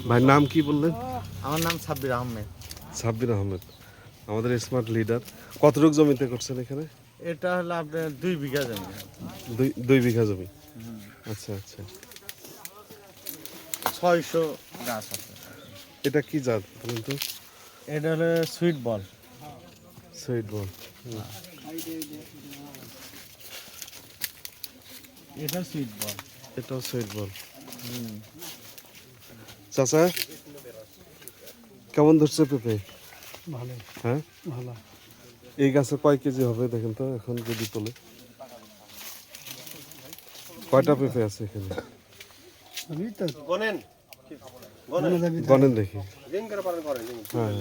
ভাই নাম কি বললেন? আমার নাম সাব্বির আহমেদ। সাব্বির আহমেদ, আমাদের স্মার্ট লিডার। কতটুক জমিতে করছেন এখানে? এটা হলো আপনার 2 বিঘা জমি। 2 বিঘা জমি। আচ্ছা আচ্ছা। 600 গাছ আছে। এটা কি জাত বলুন তো? এটা হলো সুইট বল। সুইট বল। এটা সুইট বল। এটাও সুইট বল। চাচা কেমন ধরছে পেঁপে? ভালো। হ্যাঁ ভালো। এই গাছে কয় কেজি হবে দেখেন তো এখন যদি তোলে? কয়টা পেঁপে আছে এখানে গনেন দেখি। হ্যাঁ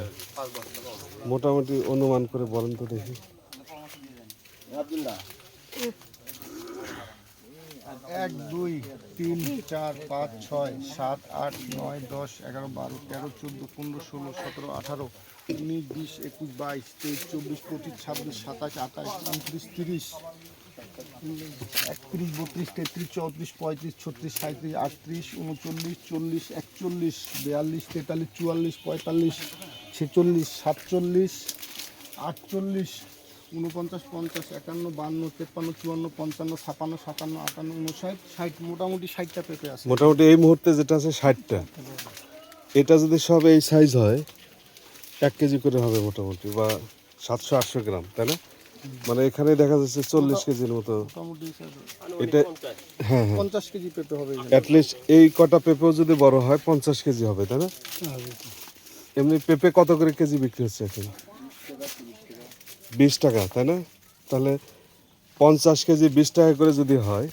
মোটামুটি অনুমান করে বলেন তো দেখি। 1 2 3 4 5 6 7 8 9 10 11 12 13 14 15 16 17 18 19 20 21 22 23 24 25 26 27 28 29 30 31 32 33 34 35 36 37 38 39 40 41 42 43 44 45 46 47 48 49 50 51 52 53 54 55 56 57 58 59 60 মোটামুটি 60টা পেঁপে আছে। মোটামুটি এই মুহূর্তে যেটা আছে 60টা। এটা যদি সব এই সাইজ হয় 1 কেজি করে হবে মোটামুটি, বা 700-800 গ্রাম, তাই না? মানে এখানে দেখা যাচ্ছে 40 কেজির মতো মোটামুটি এটা। হ্যাঁ হ্যাঁ, 50 কেজি পেঁপে হবে। অ্যাটলিস্ট এই কটা পেঁপেও যদি বড় হয় 50 কেজি হবে, তাই না? এমনি পেঁপে কত করে কেজি বিক্রি হচ্ছে এখন? 20 টাকা, তাই না? তাহলে 50 কেজি 20 টাকা করে যদি হয়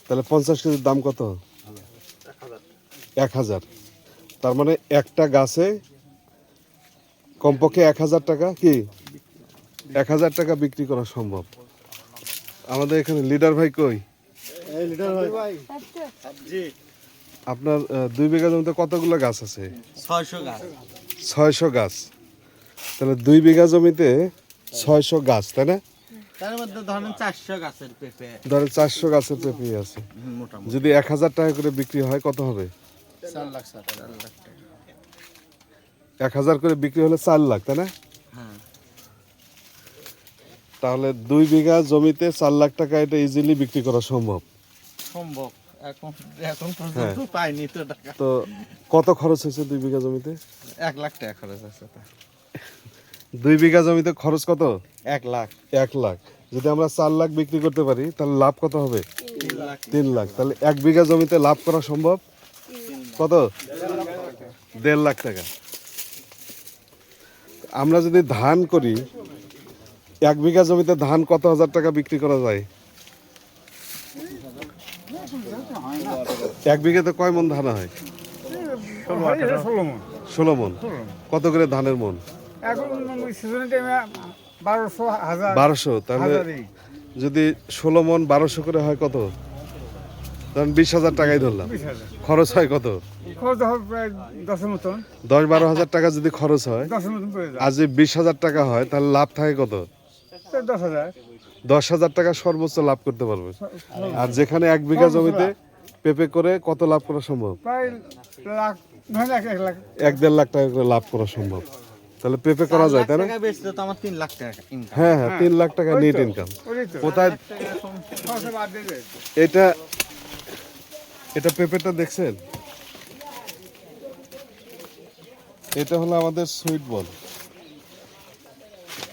তাহলে 50 কেজির দাম কত? 1000। তার মানে একটা গাছে কমপক্ষে 1000 টাকা, কি 1000 টাকা বিক্রি করা সম্ভব। আমাদের এখানে লিডার ভাই কই? এই লিডার ভাই জি। আপনার 2 বিঘা জমিতে কতগুলো গাছ আছে? 600 গাছ। 600 গাছ। তাহলে 2 বিঘা জমিতে 600 গাছ, তাই না? তার মধ্যে ধরেন 400 গাছের পেঁপে ধরেন 400 গাছের পেঁপে আছে। মোটামুটি যদি 1000 টাকা করে বিক্রি হয় কত হবে? 4 লাখ 60 টাকা। 1000 করে বিক্রি হলে 4 লাখ, তাই না? হ্যাঁ। তাহলে 2 বিঘা জমিতে 4 লাখ টাকা এটা ইজিলি বিক্রি করা সম্ভব। সম্ভব। এখন পর্যন্ত পাইনি তো টাকা। তো কত খরচ হয়েছে 2 বিঘা জমিতে? 1 লাখ টাকা খরচ আছে। 2 বিঘা জমিতে খরচ কত? 1 লাখ। 1 লাখ। যদি আমরা 4 লাখ বিক্রি করতে পারি তাহলে লাভ কত হবে? 3 লাখ। 3 লাখ। তাহলে 1 বিঘা জমিতে লাভ করা সম্ভব কত? 1.5 লাখ টাকা। আমরা যদি ধান করি 1 বিঘা জমিতে ধান কত হাজার টাকা বিক্রি করা যায়? 1 বিঘাতে কয় মন ধান হয়? 16 মন। কত করে ধানের মন? এখন সিজনের টাইমে 1200 1000 1200। তাহলে যদি 16 মন 1200 করে হয় কত? ধরেন 20,000 টাকাই ধরলাম। খরচ হয় কত? খরচ হবে প্রায় 10 মতন। 10-12 হাজার টাকা যদি খরচ হয়, 10 মতন পড়ে যায়। আর যদি 20,000 টাকা হয় তাহলে লাভ থাকে কত? 10,000। 10,000 টাকা সর্বোচ্চ লাভ করতে পারবে। আর যেখানে 1 বিঘা জমিতে পেঁপে করে কত লাভ করা সম্ভব? প্রায় লাখ, ধরেন 1 লাখ। 1-1.5 লাখ টাকা করে লাভ করা সম্ভব। তাহলে পেঁপে করা যায়, তাই না? টাকা বেচলে তো আমার 3 লাখ টাকা ইনকাম। হ্যাঁ হ্যাঁ, 3 লাখ টাকা নেট ইনকাম। কোথায় খরচ বাদ দিয়ে যায়। এটা এটা পেঁপেটা দেখছেন? এটা হলো আমাদের সুইট বল।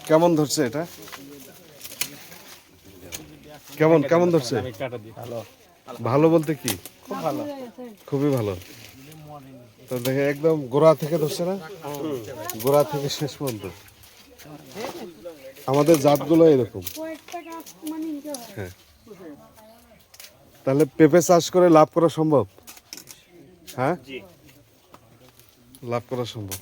কেমন ধরছে এটা? কেমন কেমন ধরছে? ভালো বলতে কি? খুব ভালো। খুবই ভালো। তো দেখে একদম গোড়া থেকে ধরছে না, গোড়া থেকে শেষ পর্যন্ত। আমাদের জাতগুলো এরকম। হ্যাঁ, তাহলে পেঁপে চাষ করে লাভ করা সম্ভব? হ্যাঁ, লাভ করা সম্ভব।